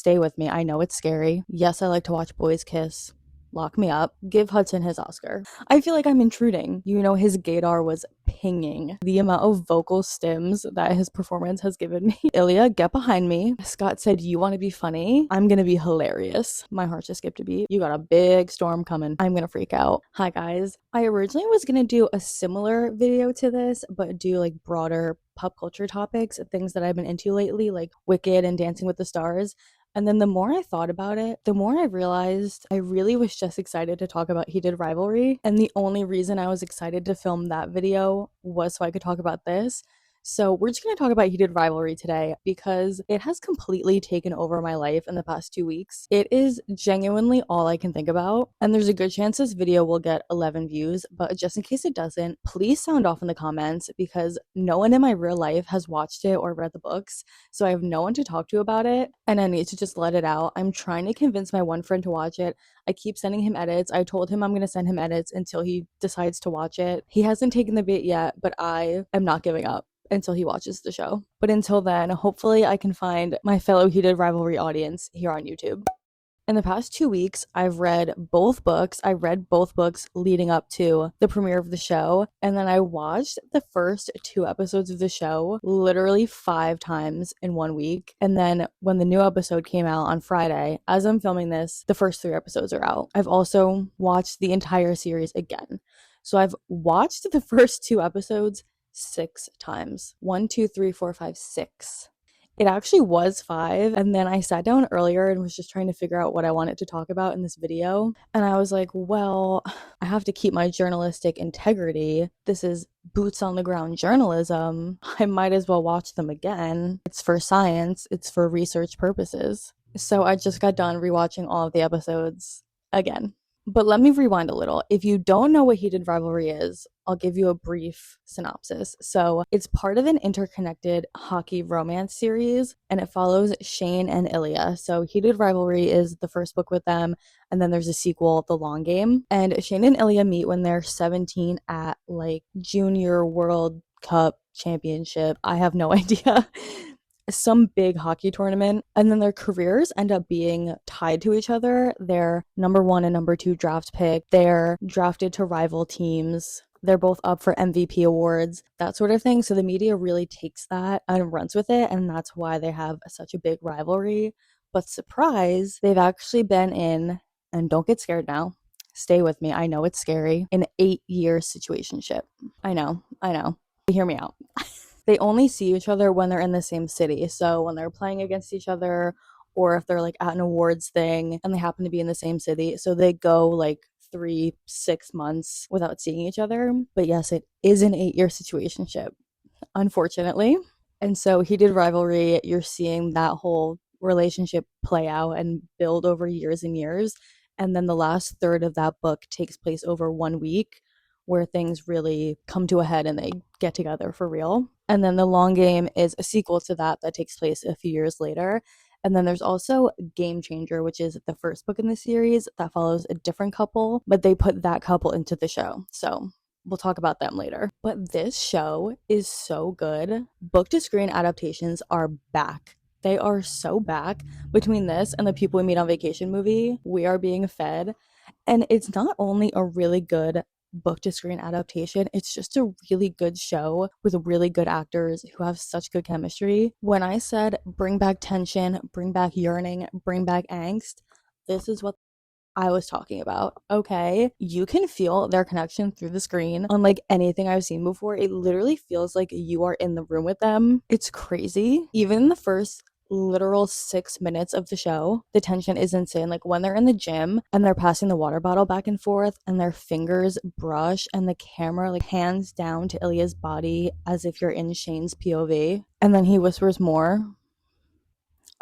Stay with me. I know it's scary. Yes, I like to watch boys kiss. Lock me up. Give Hudson his Oscar. I feel like I'm intruding. You know, his gaydar was pinging. The amount of vocal stims that his performance has given me. Ilya, get behind me. Scott said, you want to be funny? I'm gonna be hilarious. My heart just skipped a beat. You got a big storm coming. I'm gonna freak out. Hi guys. I originally was gonna do a similar video to this, but do like broader pop culture topics, things that I've been into lately, like Wicked and Dancing with the Stars. And then the more I thought about it, the more I realized I really was just excited to talk about Heated Rivalry. And the only reason I was excited to film that video was so I could talk about this. So we're just going to talk about Heated Rivalry today because it has completely taken over my life in the past 2 weeks. It is genuinely all I can think about. And there's a good chance this video will get 11 views, but just in case it doesn't, please sound off in the comments because no one in my real life has watched it or read the books. So I have no one to talk to about it and I need to just let it out. I'm trying to convince my one friend to watch it. I keep sending him edits. I told him I'm going to send him edits until he decides to watch it. He hasn't taken the bait yet, but I am not giving up until he watches the show. But until then, hopefully I can find my fellow Heated Rivalry audience here on YouTube. In the past 2 weeks, I've read both books. I read both books leading up to the premiere of the show. And then I watched the first 2 episodes of the show literally 5 times in 1 week. And then when the new episode came out on Friday, as I'm filming this, the first 3 episodes are out. I've also watched the entire series again. So I've watched the first 2 episodes 6 times. 1, 2, 3, 4, 5, 6. It actually was 5, and then I sat down earlier and was just trying to figure out what I wanted to talk about in this video, and I was like, well, I have to keep my journalistic integrity. This is boots on the ground journalism. I might as well watch them again. It's for science. It's for research purposes. So I just got done rewatching all of the episodes again. But let me rewind a little. If you don't know what Heated Rivalry is, I'll give you a brief synopsis. So it's part of an interconnected hockey romance series, and it follows Shane and Ilya. So Heated Rivalry is the first book with them, and then there's a sequel, The Long Game. And Shane and Ilya meet when they're 17 at like Junior World Cup Championship. I have no idea. Some big hockey tournament, and then their careers end up being tied to each other. They're number 1 and number 2 draft pick. They're drafted to rival teams. They're both up for MVP awards, that sort of thing. So the media really takes that and runs with it, and that's why they have such a big rivalry. But surprise, they've actually been in, and don't get scared now, stay with me, I know it's scary, an 8-year situationship. I know. Hear me out. They only see each other when they're in the same city. So when they're playing against each other, or if they're like at an awards thing and they happen to be in the same city. So they go like 3-6 months without seeing each other. But yes, it is an 8-year situationship, unfortunately. And so Heated Rivalry, you're seeing that whole relationship play out and build over years and years. And then the last third of that book takes place over 1 week, where things really come to a head and they get together for real. And then The Long Game is a sequel to that takes place a few years later. And then there's also Game Changer, which is the first book in the series that follows a different couple, but they put that couple into the show. So we'll talk about them later. But this show is so good. Book to screen adaptations are back. They are so back. Between this and the People We Meet on Vacation movie, we are being fed. And it's not only a really good book to screen adaptation, it's just a really good show with really good actors who have such good chemistry. When I said bring back tension, bring back yearning, bring back angst, this is what I was talking about. Okay, you can feel their connection through the screen unlike anything I've seen before. It literally feels like you are in the room with them. It's crazy. Even in the first literal 6 minutes of the show, the tension is insane. Like when they're in the gym and they're passing the water bottle back and forth and their fingers brush and the camera like hands down to Ilya's body as if you're in Shane's POV, and then he whispers more.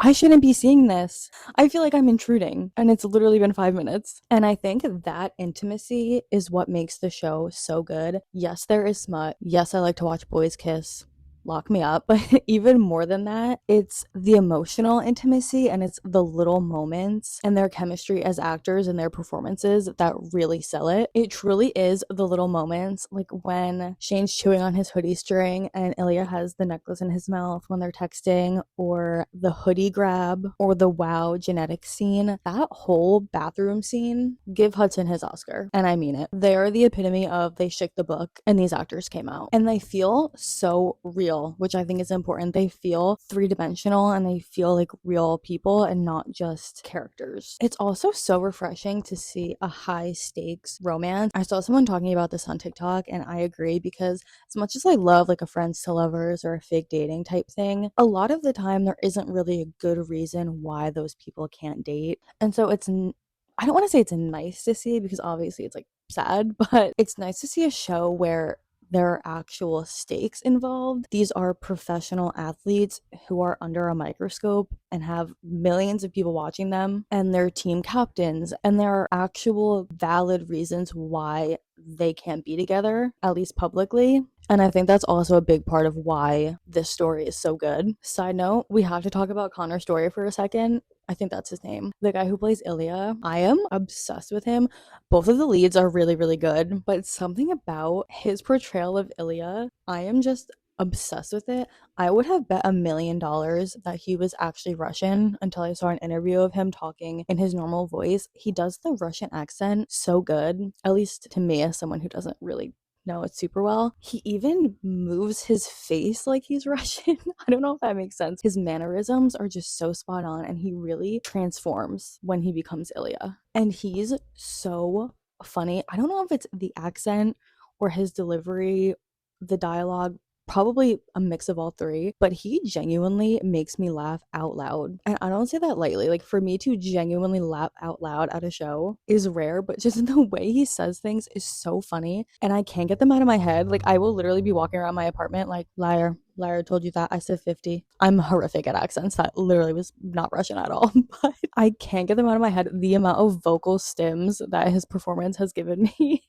I shouldn't be seeing this. I feel like I'm intruding, and it's literally been 5 minutes. And I think that intimacy is what makes the show so good. Yes, there is smut. Yes, I like to watch boys kiss. lock me up. But even more than that, it's the emotional intimacy and it's the little moments and their chemistry as actors and their performances that really sell it. It truly is the little moments, like when Shane's chewing on his hoodie string and Ilya has the necklace in his mouth when they're texting, or the hoodie grab, or the wow genetic scene. That whole bathroom scene, give Hudson his Oscar. And I mean it. They are the epitome of they shook the book and these actors came out. And they feel so real, which I think is important. They feel three-dimensional and they feel like real people and not just characters. It's also so refreshing to see a high stakes romance. I saw someone talking about this on TikTok and I agree, because as much as I love like a friends to lovers or a fake dating type thing, a lot of the time there isn't really a good reason why those people can't date. And so I don't want to say it's nice to see, because obviously it's like sad, but it's nice to see a show where there are actual stakes involved. These are professional athletes who are under a microscope and have millions of people watching them, and they're team captains, and there are actual valid reasons why they can't be together, at least publicly. And I think that's also a big part of why this story is so good. Side note, we have to talk about Connor's story for a second. I think that's his name. The guy who plays Ilya. I am obsessed with him. Both of the leads are really, really good, but something about his portrayal of Ilya, I am just obsessed with it. I would have bet $1,000,000 that he was actually Russian until I saw an interview of him talking in his normal voice. He does the Russian accent so good, at least to me as someone who doesn't really know it super well. He even moves his face like he's Russian. I don't know if that makes sense. His mannerisms are just so spot on, and he really transforms when he becomes Ilya. And he's so funny. I don't know if it's the accent or his delivery, the dialogue, probably a mix of all three, but he genuinely makes me laugh out loud. And I don't say that lightly. Like, for me to genuinely laugh out loud at a show is rare, but just the way he says things is so funny, and I can't get them out of my head. Like, I will literally be walking around my apartment like, liar, liar, told you that. I said 50. I'm horrific at accents. That literally was not Russian at all, but I can't get them out of my head. The amount of vocal stims that his performance has given me,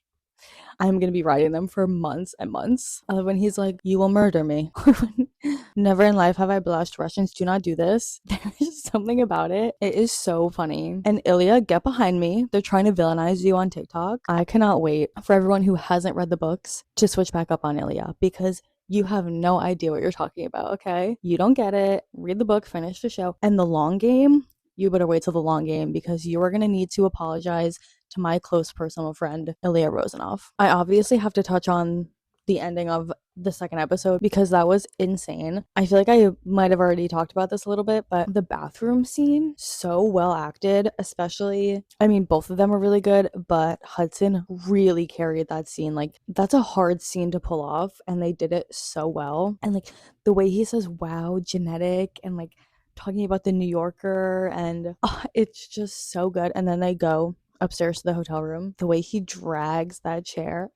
I'm gonna be writing them for months and months. When he's like, "You will murder me," or when, "Never in life have I blushed. Russians do not do this." There's something about it. It is so funny. And Ilya, get behind me. They're trying to villainize you on TikTok. I cannot wait for everyone who hasn't read the books to switch back up on Ilya, because you have no idea what you're talking about, okay? You don't get it. Read the book, finish the show. And the long game, you better wait till the long game, because you are going to need to apologize to my close personal friend, Ilya Rozanov. I obviously have to touch on the ending of the second episode, because that was insane. I feel like I might have already talked about this a little bit, but the bathroom scene, so well acted, especially, I mean, both of them were really good, but Hudson really carried that scene. Like, that's a hard scene to pull off, and they did it so well. And like the way he says, wow, genetic, and like talking about the New Yorker, and it's just so good. And then they go upstairs to the hotel room. The way he drags that chair,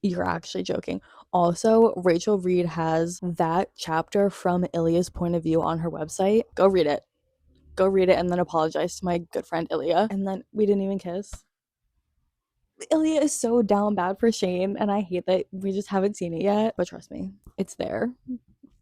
you're actually joking. Also, Rachel Reed has that chapter from Ilya's point of view on her website. Go read it. Go read it and then apologize to my good friend Ilya. And then we didn't even kiss. Ilya is so down bad for Shane, and I hate that we just haven't seen it yet. But trust me, it's there.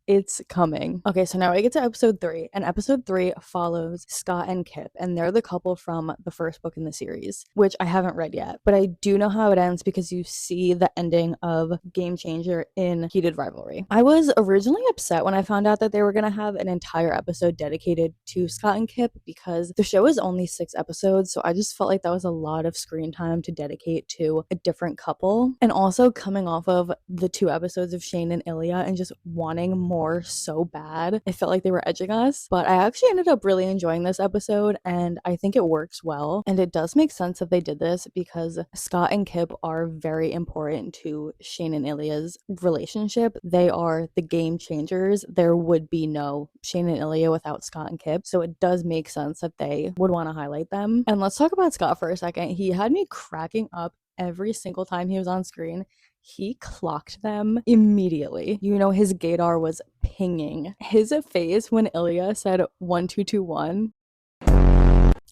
It's coming. Okay, so now I get to episode 3, and episode 3 follows Scott and Kip, and they're the couple from the first book in the series, which I haven't read yet, but I do know how it ends because you see the ending of Game Changer in Heated Rivalry. I was originally upset when I found out that they were going to have an entire episode dedicated to Scott and Kip, because the show is only 6 episodes, so I just felt like that was a lot of screen time to dedicate to a different couple. And also coming off of the 2 episodes of Shane and Ilya and just wanting more so bad, it felt like they were edging us. But I actually ended up really enjoying this episode, and I think it works well. And it does make sense that they did this, because Scott and Kip are very important to Shane and Ilya's relationship. They are the game changers. There would be no Shane and Ilya without Scott and Kip, so it does make sense that they would want to highlight them. And let's talk about Scott for a second. He had me cracking up every single time he was on screen. He clocked them immediately. You know, his gaydar was pinging. His face when Ilya said 1221,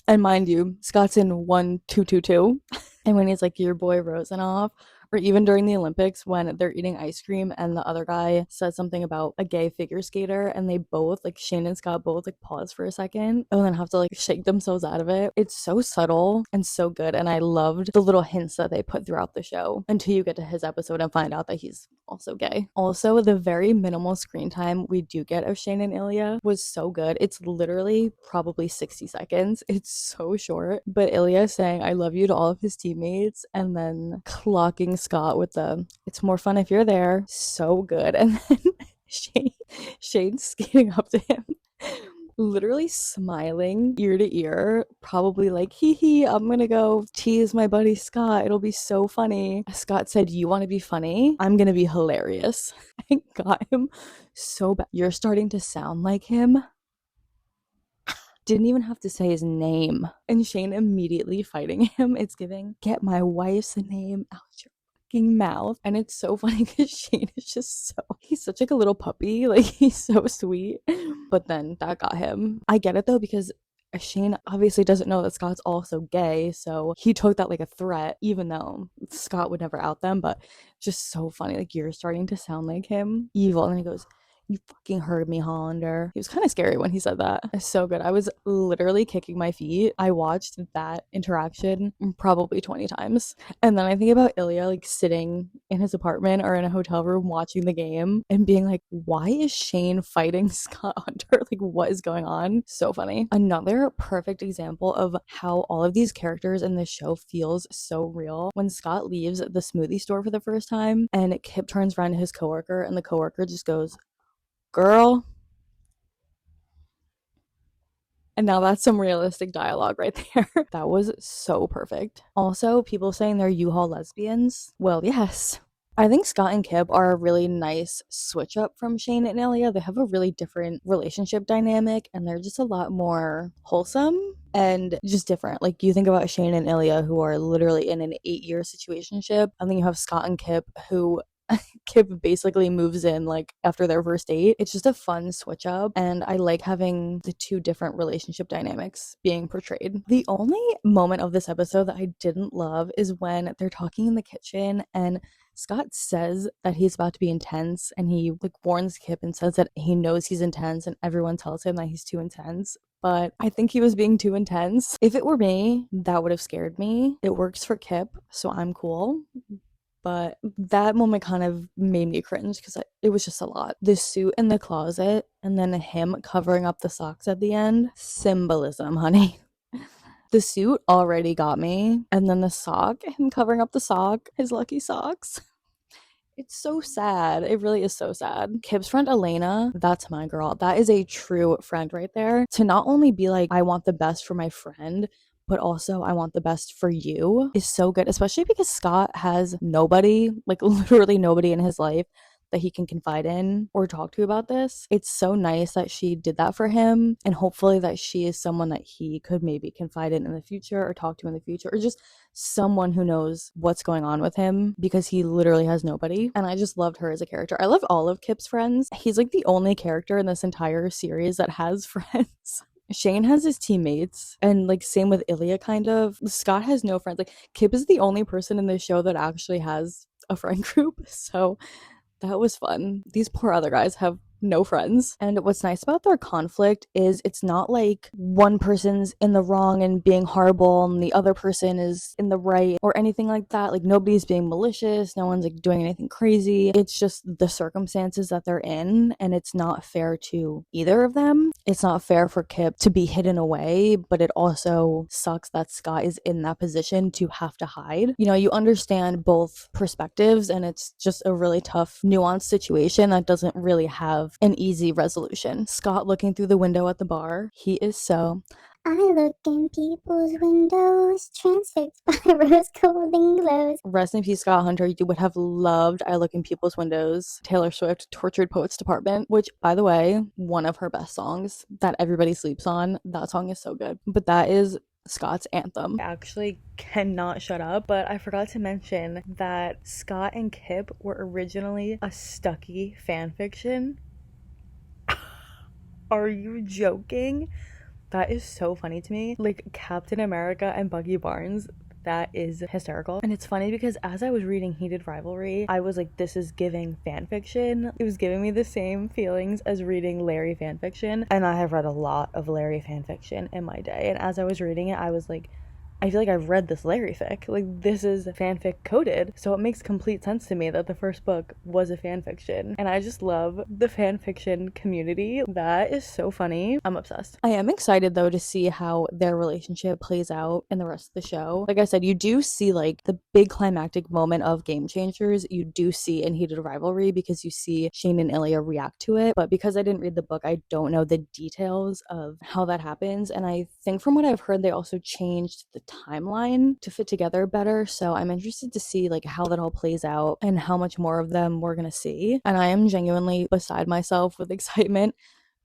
and mind you, Scott's in 1222. And when he's like, your boy Rozanov, Or even during the Olympics when they're eating ice cream and the other guy says something about a gay figure skater and they both, like Shane and Scott both like pause for a second and then have to like shake themselves out of it. It's so subtle and so good, and I loved the little hints that they put throughout the show until you get to his episode and find out that he's also gay. Also, the very minimal screen time we do get of Shane and Ilya was so good. It's literally probably 60 seconds. It's so short, but Ilya saying I love you to all of his teammates and then clocking Scott with the it's more fun if you're there. So good. And then Shane skating up to him, literally smiling ear to ear, probably like, hee hee, I'm gonna go tease my buddy Scott. It'll be so funny. Scott said, you want to be funny? I'm gonna be hilarious. I got him so bad. You're starting to sound like him. Didn't even have to say his name. And Shane immediately fighting him. It's giving, get my wife's name out your fucking mouth. And it's so funny because Shane is just he's such like a little puppy. Like, he's so sweet. But then that got him. I get it though, because Shane obviously doesn't know that Scott's also gay, so he took that like a threat, even though Scott would never out them. But just so funny, like, you're starting to sound like him. Evil. And then he goes, you fucking heard me, Hollander. He was kind of scary when he said that. It's so good. I was literally kicking my feet. I watched that interaction probably 20 times. And then I think about Ilya like sitting in his apartment or in a hotel room watching the game and being like, why is Shane fighting Scott Hunter? Like, what is going on? So funny. Another perfect example of how all of these characters in this show feels so real. When Scott leaves the smoothie store for the first time and Kip turns around to his coworker and the coworker just goes, girl. And now that's some realistic dialogue right there. That was so perfect. Also, people saying they're U-Haul lesbians. Well, yes. I think Scott and Kip are a really nice switch up from Shane and Ilya. They have a really different relationship dynamic and they're just a lot more wholesome and just different. Like, you think about Shane and Ilya, who are literally in an 8-year situationship, and then you have Scott and Kip, who Kip basically moves in like after their first date. It's just a fun switch up, and I like having the two different relationship dynamics being portrayed. The only moment of this episode that I didn't love is when they're talking in the kitchen and Scott says that he's about to be intense, and he like warns Kip and says that he knows he's intense and everyone tells him that he's too intense. But I think he was being too intense. If it were me, that would have scared me. It works for Kip, so I'm cool. But that moment kind of made me cringe because it was just a lot. The suit in the closet and then him covering up the socks at the end. Symbolism, honey. The suit already got me. And then the sock, him covering up the sock, his lucky socks. It's so sad. It really is so sad. Kip's friend Elena, that's my girl. That is a true friend right there. To not only be like, I want the best for my friend, but also I want the best for you is so good, especially because Scott has nobody, like literally nobody in his life that he can confide in or talk to about this. It's so nice that she did that for him, and hopefully that she is someone that he could maybe confide in the future or talk to in the future, or just someone who knows what's going on with him, because he literally has nobody. And I just loved her as a character. I love all of Kip's friends. He's like the only character in this entire series that has friends. Shane has his teammates, and like same with Ilya kind of. Scott has no friends. Like, Kip is the only person in this show that actually has a friend group, so that was fun. These poor other guys have no friends. And what's nice about their conflict is it's not like one person's in the wrong and being horrible and the other person is in the right or anything like that. Like, nobody's being malicious, no one's like doing anything crazy. It's just the circumstances that they're in, and it's not fair to either of them. It's not fair for Kip to be hidden away, but it also sucks that Scott is in that position to have to hide. You know, you understand both perspectives, and it's just a really tough, nuanced situation that doesn't really have an easy resolution. Scott looking through the window at the bar, he is so, I look in people's windows, transfixed by rose golden glows. Rest in peace, Scott Hunter. You would have loved I Look in People's Windows, Taylor Swift, Tortured Poets Department, which, by the way, one of her best songs that everybody sleeps on. That song is so good. But that is Scott's anthem. I actually cannot shut up, but I forgot to mention that Scott and Kip were originally a Stucky fanfiction. Are you joking? That is so funny to me. Like, Captain America and Bucky Barnes, that is hysterical. And it's funny because as I was reading Heated Rivalry, I was like, this is giving fanfiction. It was giving me the same feelings as reading Larry fanfiction, and I have read a lot of Larry fanfiction in my day, and as I was reading it, I was like, I feel like I've read this Larry fic. Like, this is fanfic coded. So it makes complete sense to me that the first book was a fanfiction. And I just love the fanfiction community. That is so funny. I'm obsessed. I am excited though to see how their relationship plays out in the rest of the show. Like I said, you do see like the big climactic moment of Game Changers. You do see in Heated Rivalry because you see Shane and Ilya react to it. But because I didn't read the book, I don't know the details of how that happens. And I think from what I've heard, they also changed the timeline to fit together better, so I'm interested to see like how that all plays out and how much more of them we're gonna see. And I am genuinely beside myself with excitement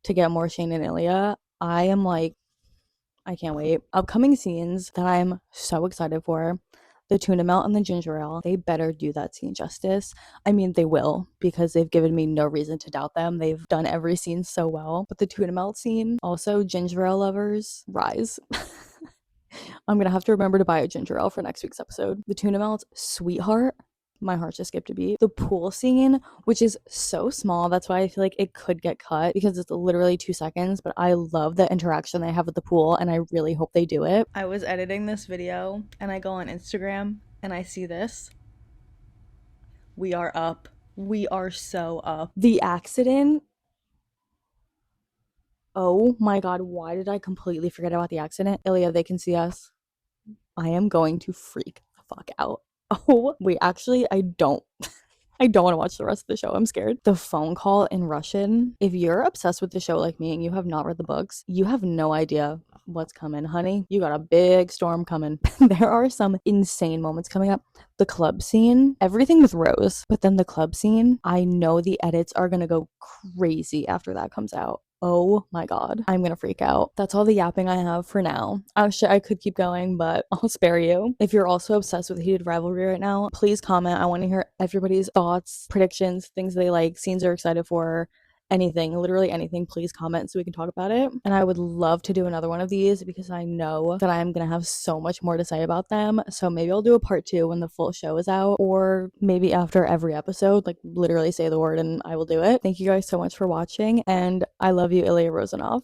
to get more Shane and Ilya. I am like, I can't wait. Upcoming scenes that I'm so excited for: the tuna melt and the ginger ale. They better do that scene justice. I mean, they will, because they've given me no reason to doubt them. They've done every scene so well. But the tuna melt scene, also ginger ale lovers, rise. I'm gonna have to remember to buy a ginger ale for next week's episode. The tuna melt, sweetheart. My heart just skipped a beat. The pool scene, which is so small, that's why I feel like it could get cut because it's literally 2 seconds, but I love the interaction they have with the pool and I really hope they do it. I was editing this video and I go on Instagram and I see this. We are up. We are so up. The accident. Oh my god, why did I completely forget about the accident? Ilya, they can see us. I am going to freak the fuck out. Oh, wait, actually, I don't. I don't want to watch the rest of the show. I'm scared. The phone call in Russian. If you're obsessed with the show like me and you have not read the books, you have no idea what's coming, honey. You got a big storm coming. There are some insane moments coming up. The club scene, everything with Rose, but then the club scene, I know the edits are gonna go crazy after that comes out. Oh my god, I'm gonna freak out. That's all the yapping I have for now. Actually, I could keep going, but I'll spare you. If you're also obsessed with Heated Rivalry right now, please comment. I want to hear everybody's thoughts, predictions, things they like, scenes they're excited for, anything, literally anything. Please comment so we can talk about it. And I would love to do another one of these because I know that I'm gonna have so much more to say about them. So maybe I'll do a part 2 when the full show is out, or maybe after every episode, like literally say the word and I will do it. Thank you guys so much for watching, and I love you, Ilya Rosanov.